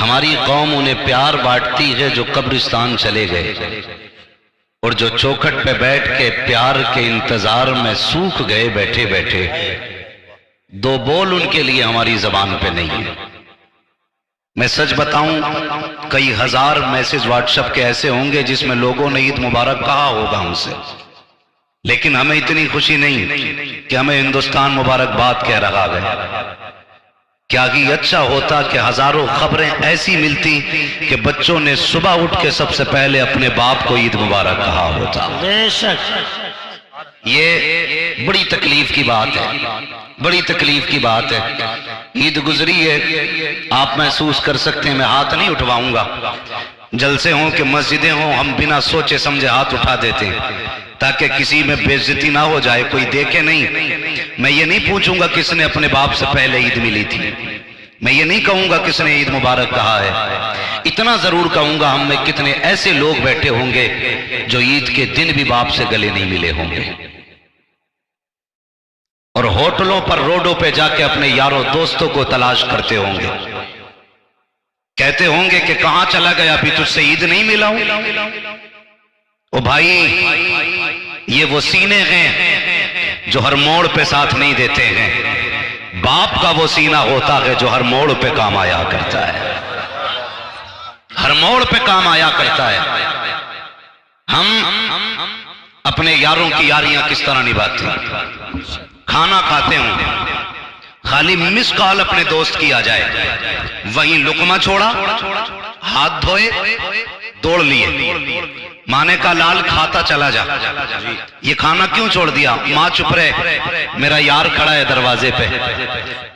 ہماری قوم انہیں پیار بانٹتی ہے جو قبرستان چلے گئے، اور جو چوکھٹ پہ بیٹھ کے پیار کے انتظار میں سوکھ گئے بیٹھے بیٹھے، دو بول ان کے لیے ہماری زبان پہ نہیں ہے۔ میں سچ بتاؤں، کئی ہزار میسج واٹس ایپ کے ایسے ہوں گے جس میں لوگوں نے عید مبارک کہا ہوگا ہم سے، لیکن ہمیں اتنی خوشی نہیں کہ ہمیں ہندوستان مبارکباد کہہ رہا ہے۔ کیا ہی اچھا ہوتا کہ ہزاروں خبریں ایسی ملتی کہ بچوں نے صبح اٹھ کے سب سے پہلے اپنے باپ کو عید مبارک کہا ہوتا۔ بے شک یہ بڑی تکلیف کی بات ہے، بڑی تکلیف کی بات ہے۔ عید گزری ہے، آپ محسوس کر سکتے ہیں، میں ہاتھ نہیں اٹھواؤں گا۔ جلسے ہوں کہ مسجدیں ہوں، ہم بنا سوچے سمجھے ہاتھ اٹھا دیتے ہیں تاکہ کسی میں بے عزتی نہ ہو جائے، کوئی دیکھے نہیں۔ میں یہ نہیں پوچھوں گا کس نے اپنے باپ سے پہلے عید ملی تھی، میں یہ نہیں کہوں گا کس نے عید مبارک کہا ہے۔ اتنا ضرور کہوں گا ہم میں کتنے ایسے لوگ بیٹھے ہوں گے جو عید کے دن بھی باپ سے گلے نہیں ملے ہوں گے، اور ہوٹلوں پر روڈوں پہ جا کے اپنے یاروں دوستوں کو تلاش کرتے ہوں گے، کہتے ہوں گے کہ کہاں چلا گیا، ابھی تجھ سے عید نہیں ملا ہوں۔ او بھائی، یہ وہ سینے ہیں جو ہر موڑ پہ ساتھ نہیں دیتے ہیں، باپ کا وہ سینہ ہوتا ہے جو ہر موڑ پہ کام آیا کرتا ہے، ہر موڑ پہ کام آیا کرتا ہے۔ ہم اپنے یاروں کی یاریاں کس طرح نبھاتے ہیں؟ کھانا کھاتے ہوں، خالی مس کال اپنے دوست کی آ جائے، وہیں لقمہ چھوڑا، ہاتھ دھوئے، دوڑ لیے، مانے کا لال کھاتا چلا جا۔ یہ کھانا کیوں چھوڑ دیا؟ ماں چپ رہے، میرا یار کھڑا ہے دروازے پہ،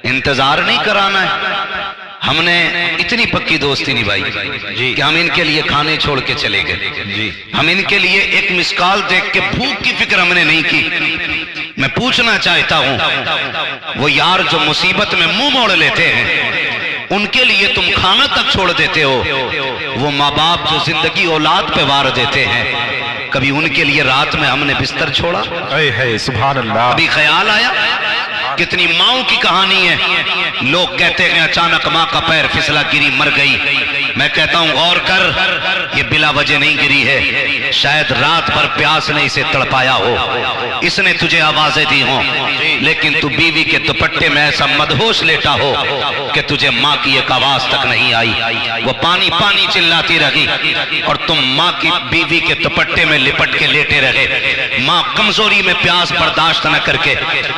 انتظار نہیں کرانا ہے۔ ہم نے اتنی پکی دوستی نبھائی کہ ہم ان کے لیے کھانے چھوڑ کے چلے گئے، ہم ان کے لیے ایک مسکال دیکھ کے بھوک کی فکر ہم نے نہیں کی۔ میں پوچھنا چاہتا ہوں، وہ یار جو مصیبت میں منہ موڑ لیتے ہیں ان کے لیے تم کھانا تک چھوڑ دیتے ہو، وہ ماں باپ جو زندگی اولاد پہ وار دیتے ہیں، کبھی ان کے لیے رات میں ہم نے بستر چھوڑا؟ سبحان اللہ۔ کبھی خیال آیا؟ کتنی ماؤں کی کہانی ہے، لوگ کہتے ہیں اچانک ماں کا پیر پھسلا گری مر گئی، میں کہتا ہوں غور کر، یہ بلا وجہ نہیں گری ہے، شاید رات بھر پیاس نے اسے تڑپایا ہو، اس نے تجھے آوازیں دی ہوں، لیکن تو بیوی کے دوپٹے میں ایسا مدہوش لیٹا ہو کہ تجھے ماں کی ایک آواز تک نہیں آئی، وہ پانی پانی چلاتی رہی اور تم ماں کی بیوی کے دوپٹے میں لپٹ کے لیٹے رہے۔ ماں کمزوری میں پیاس برداشت نہ کر کے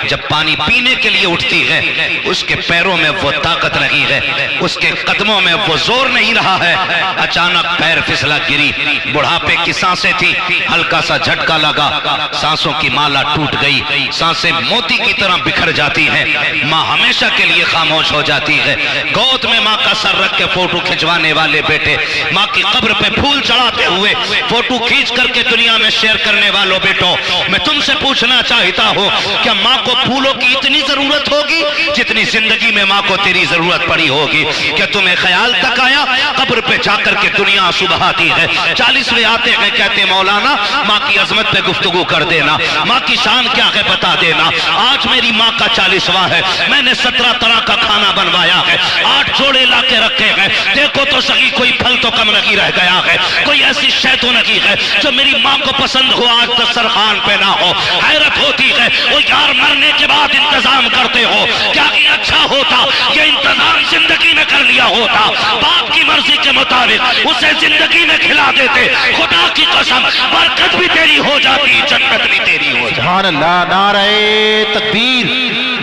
جب پانی پینے کے لیے اٹھتی ہے، اس کے پیروں میں وہ طاقت نہیں ہے، اس کے قدموں میں وہ زور نہیں رہا ہے، اچانک پیر پھسلا گری، بڑھاپے کی سانسیں تھی، ہلکا سا جھٹکا لگا، سانسوں کی مالا ٹوٹ گئی، سانسیں موتی کی طرح بکھر جاتی ہیں، ماں ہمیشہ کے لیے خاموش ہو جاتی ہے۔ گود میں ماں کا سر رکھ کے فوٹو کھنچوانے والے بیٹے، ماں کی قبر پہ پھول چڑھاتے ہوئے فوٹو کھینچ کر کے دنیا میں شیئر کرنے والوں بیٹوں، میں تم سے پوچھنا چاہتا ہوں، کیا ماں کو پھولوں کی اتنی ضرورت ہوگی جتنی زندگی میں ماں کو تیری ضرورت پڑی ہوگی؟ کیا تمہیں خیال تک آیا قبر پہ جا کر کے دنیا صبح آتی ہے، 40ویں آتے ہیں کہتے مولانا ماں کی عظمت پہ گفتگو کر دینا، ماں کی شان کیا ہے بتا دینا۔ آج میری ماں کا 40واں ہے، میں نے 17 طرح کا کھانا بنوایا ہے، 8 جوڑے لا کے رکھے ہیں، دیکھو تو صحیح کوئی پھل تو کم نہیں رہ گیا ہے، کوئی ایسی شے تو نہیں ہے جو میری ماں کو پسند ہو آج دسترخوان پہ نہ ہو۔ حیرت ہوتی ہے، وہ یار مرنے کے بعد انتظام کرتے ہو، کیا یہ اچھا ہوتا یہ انتظام زندگی میں کر لیا ہوتا، باپ کی مرضی کے مطابق اسے زندگی میں کھلا دیتے، خدا کی قسم برکت بھی تیری ہو جاتی، جنت بھی تیری ہو جاتی۔ سبحان اللہ۔ نعرہ تکبیر،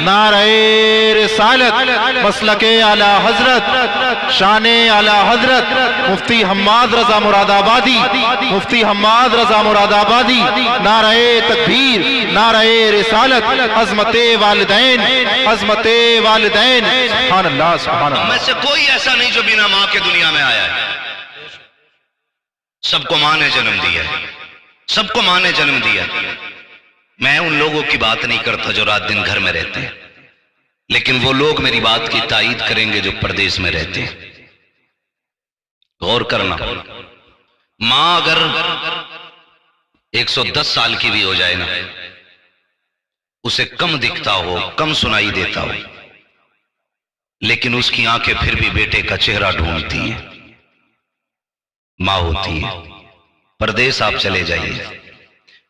نعرہ رسالت، مسلک اعلی حضرت، شان اعلی حضرت مفتی حماد رضا مراد آبادی، مفتی حماد رضا مراد آبادی، نعرہ تکبیر، نعرہ رسالت، عظمت والدین، عظمت والدین۔ سبحان اللہ، سبحان ہم اللہ۔ میں سے کوئی ایسا نہیں جو بنا ماں کے دنیا میں آیا ہے، سب کو ماں نے جنم دیا ہے، سب کو ماں نے جنم دیا ہے۔ میں ان لوگوں کی بات نہیں کرتا جو رات دن گھر میں رہتے ہیں، لیکن وہ لوگ میری بات کی تائید کریں گے جو پردیس میں رہتے ہیں۔ غور کرنا، ماں اگر 110 سال کی بھی ہو جائے نا، اسے کم دکھتا ہو، کم سنائی دیتا ہو، لیکن اس کی آنکھیں پھر بھی بیٹے کا چہرہ ڈھونڈتی ہیں. ماں ہوتی ہے. پردیس آپ چلے جائیے،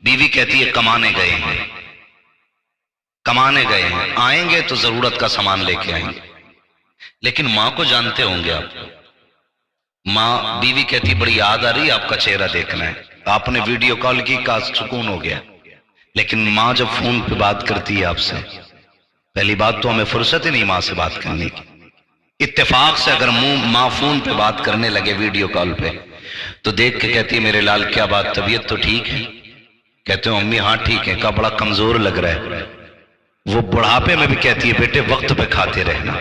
بیوی کہتی ہے کمانے گئے ہیں، کمانے گئے ہیں، آئیں گے تو ضرورت کا سامان لے کے آئیں گے. لیکن ماں کو جانتے ہوں گے آپ. ماں بیوی کہتی بڑی یاد آ رہی ہے، آپ کا چہرہ دیکھنا ہے. آپ نے ویڈیو کال کی، کا سکون ہو گیا. لیکن ماں جب فون پہ بات کرتی ہے آپ سے، پہلی بات تو ہمیں فرصت ہی نہیں ماں سے بات کرنے کی. اتفاق سے اگر ماں فون پہ بات کرنے لگے ویڈیو کال پہ تو دیکھ کے کہتی ہے میرے لال کیا بات، طبیعت تو ٹھیک ہے؟ کہتے ہیں امی ہاں ٹھیک ہے. کہا بڑا کمزور لگ رہا ہے. وہ بڑھاپے میں بھی کہتی ہے بیٹے وقت پہ کھاتے رہنا.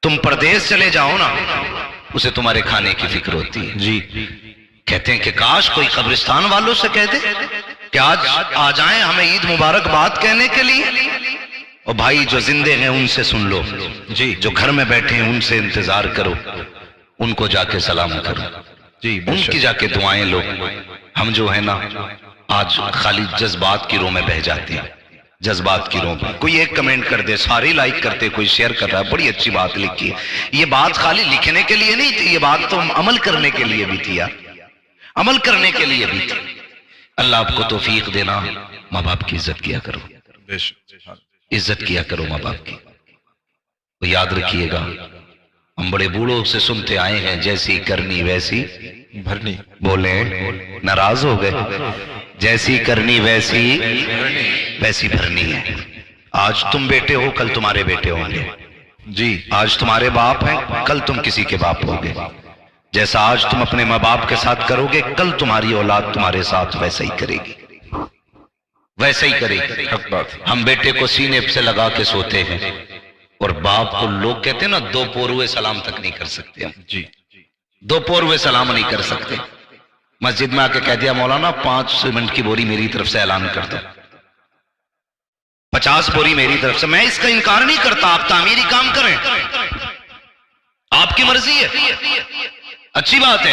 تم پردیس چلے جاؤ نا، اسے تمہارے کھانے کی فکر ہوتی ہے. جی کہتے ہیں کہ کاش کوئی قبرستان والوں سے کہہ دے کہ آج آ جائیں ہمیں عید مبارک بات کہنے کے لیے. اور بھائی جو زندے ہیں ان سے سن لو، جی جو گھر میں بیٹھے ہیں ان سے انتظار کرو، ان کو جا کے سلام کرو، جی ان کی جا کے دعائیں لو. ہم جو ہے نا آج خالی جذبات کی رو میں بہ جاتے ہیں. جذبات کی رو میں کوئی ایک کمنٹ کر دے، سارے لائک کرتے، کوئی شیئر کر رہا ہے، بڑی اچھی بات لکھی ہے. یہ بات خالی لکھنے کے لیے نہیں تھی، یہ بات تو عمل کرنے کے لیے بھی تھی یار، عمل کرنے کے لیے بھی تھی. اللہ آپ کو توفیق دینا. ماں باپ کی عزت کیا کرو، عزت کیا کرو ماں باپ کی. تو یاد رکھیے گا ہم بڑے بوڑھوں سے سنتے آئے ہیں جیسی کرنی ویسی بھرنی. بولے ناراض ہو گئے؟ جیسی کرنی ویسی ویسی بھرنی ہے. آج تم بیٹے ہو، کل تمہارے بیٹے ہوں گے. جی آج تمہارے باپ ہیں، کل تم کسی کے باپ ہوگے. جیسا آج تم اپنے ماں باپ کے ساتھ کرو گے، کل تمہاری اولاد تمہارے ساتھ ویسا ہی کرے گی، ویسا ہی کرے گی. حق بات. ہم بیٹے کو سینے سے لگا کے سوتے ہیں اور باپ کو لوگ کہتے ہیں نا دو پوروے سلام تک نہیں کر سکتے. ہم جی دو پوروے سلام نہیں کر سکتے. مسجد میں آ کے کہہ دیا مولانا 5 سیمنٹ کی بوری میری طرف سے اعلان کر دو، 50 بوری میری طرف سے. میں اس کا انکار نہیں کرتا، آپ تعمیری کام کریں، آپ کی مرضی ہے، اچھی بات ہے.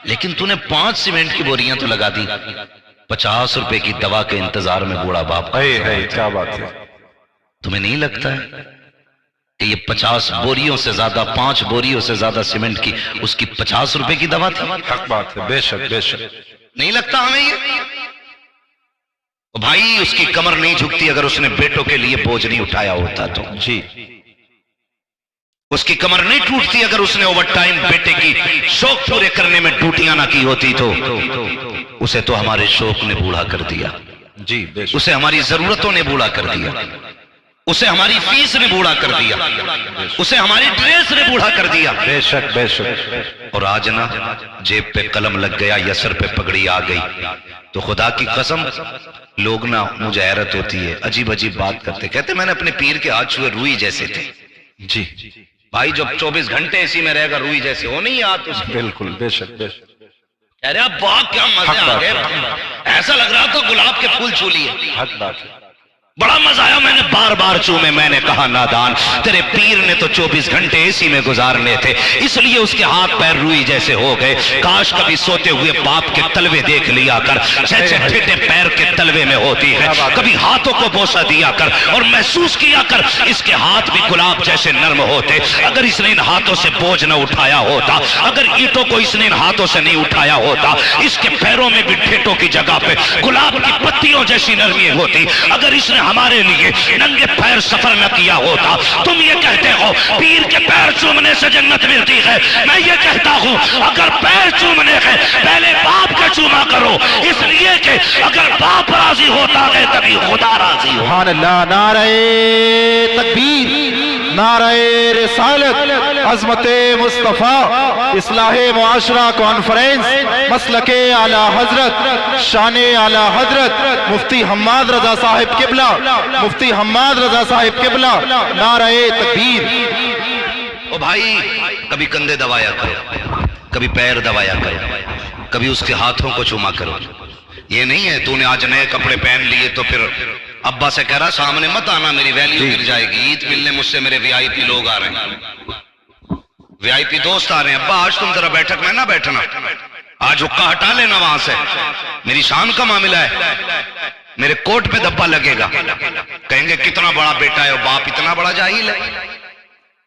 لیکن تو نے 5 سیمنٹ کی بوریاں تو لگا دی، 50 روپے کی دوا کے انتظار میں بوڑھا باپ. کیا بات ہے. تمہیں نہیں لگتا ہے کہ یہ 50 بوریوں سے زیادہ، 5 بوریوں سے زیادہ سیمنٹ کی اس کی 50 روپے کی دوا تھی؟ حق بات ہے. بے شک بے شک. نہیں لگتا ہمیں یہ؟ بھائی اس کی کمر نہیں جھکتی اگر اس نے بیٹوں کے لیے بوجھ نہیں اٹھایا ہوتا تو. جی اس کی کمر نہیں ٹوٹتی اگر اس نے اوور ٹائم بیٹے کی شوق پورے کرنے میں ڈیوٹیاں نہ کی ہوتی تو. اسے تو ہمارے شوق نے بوڑھا کر دیا، جی بے شک. اسے ہماری ضرورتوں نے بوڑھا کر دیا، اسے ہماری فیس نے بوڑھا کر دیا، اسے ہماری ڈریس نے بوڑھا کر دیا. بے شک بے شک. اور آج نا جیب پہ قلم لگ گیا یا سر پہ پگڑی آ گئی تو خدا کی قسم لوگ نا، مجھے حیرت ہوتی ہے، عجیب عجیب بات کرتے. کہتے میں نے اپنے پیر کے ہاتھ چھوئے روئی جیسے تھے. جی بھائی جب 24 گھنٹے اسی میں رہے گا روئی جیسے ہو نہیں ہاتھ اس کے. بالکل بے شک بے شک. کہہ رہے اب واہ کیا مزے آ گئے، ایسا لگ رہا تھا گلاب کے پھول چھو لیے. حق بات ہے. بڑا مزہ آیا، میں نے بار بار چومے. میں نے کہا نادان، تیرے پیر نے تو 24 گھنٹے اسی میں گزارنے تھے، اس لیے اس کے ہاتھ پیر روئی جیسے ہو گئے. کاش کبھی سوتے ہوئے باپ کے تلوے دیکھ لیا کر، جیسے ٹھیٹے پیر کے تلوے میں ہوتی ہے. کبھی ہاتھوں کو بوسہ دیا کر اور محسوس کیا کر اس کے ہاتھ بھی گلاب جیسے نرم ہوتے. اگر اس نے ان ہاتھوں سے بوجھ نہ اٹھایا ہوتا، اگر اینٹوں کو اس نے ان ہاتھوں سے نہیں اٹھایا ہوتا، اس کے پیروں میں بھی ٹھیٹوں کی جگہ پہ گلاب کی پتیوں جیسی نرمی ہوتی. اگر اس نے ہمارے لیے ننگے پیر سفر نہ کیا ہوتا. تم یہ کہتے ہو پیر کے پیر چومنے سے جنت ملتی ہے، میں یہ کہتا ہوں اگر پیر چومنے ہے پہلے باپ کے چوما کرو، اس لیے کہ اگر باپ راضی ہوتا ہے تبھی خدا راضی ہو. سبحان اللہ. نعرہ تکبیر، نعرہ رسالت، عظمت مصطفیٰ، اصلاح معاشرہ کانفرنس، مسلک اعلی حضرت، شان اعلی حضرت مفتی حماد رضا صاحب قبلہ، مفتی حماد رضا صاحب قبلہ. نعرہ تکبیر. او بھائی کبھی کندھے دبایا کرو، کبھی پیر دبایا کرو، کبھی اس کے ہاتھوں کو چوما کرو. یہ نہیں ہے تو نے آج نئے کپڑے پہن لیے تو پھر ابا سے کہہ رہا سامنے مت آنا، میری ویلیو گر جائے گی. عید ملنے مجھ سے میرے وی آئی پی لوگ آ رہے ہیں، وی آئی پی دوست آ رہے ہیں. ابا آج تم ذرا بیٹھک میں نہ بیٹھنا، آج حقہ ہٹا لینا وہاں سے، میری شان کا معاملہ ہے، میرے کوٹ پہ دبا لگے گا. کہیں گے کتنا بڑا بیٹا ہے اور باپ اتنا بڑا جاہل ہے.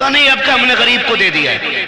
تو نہیں اب کہ ہم نے غریب کو دے دیا ہے.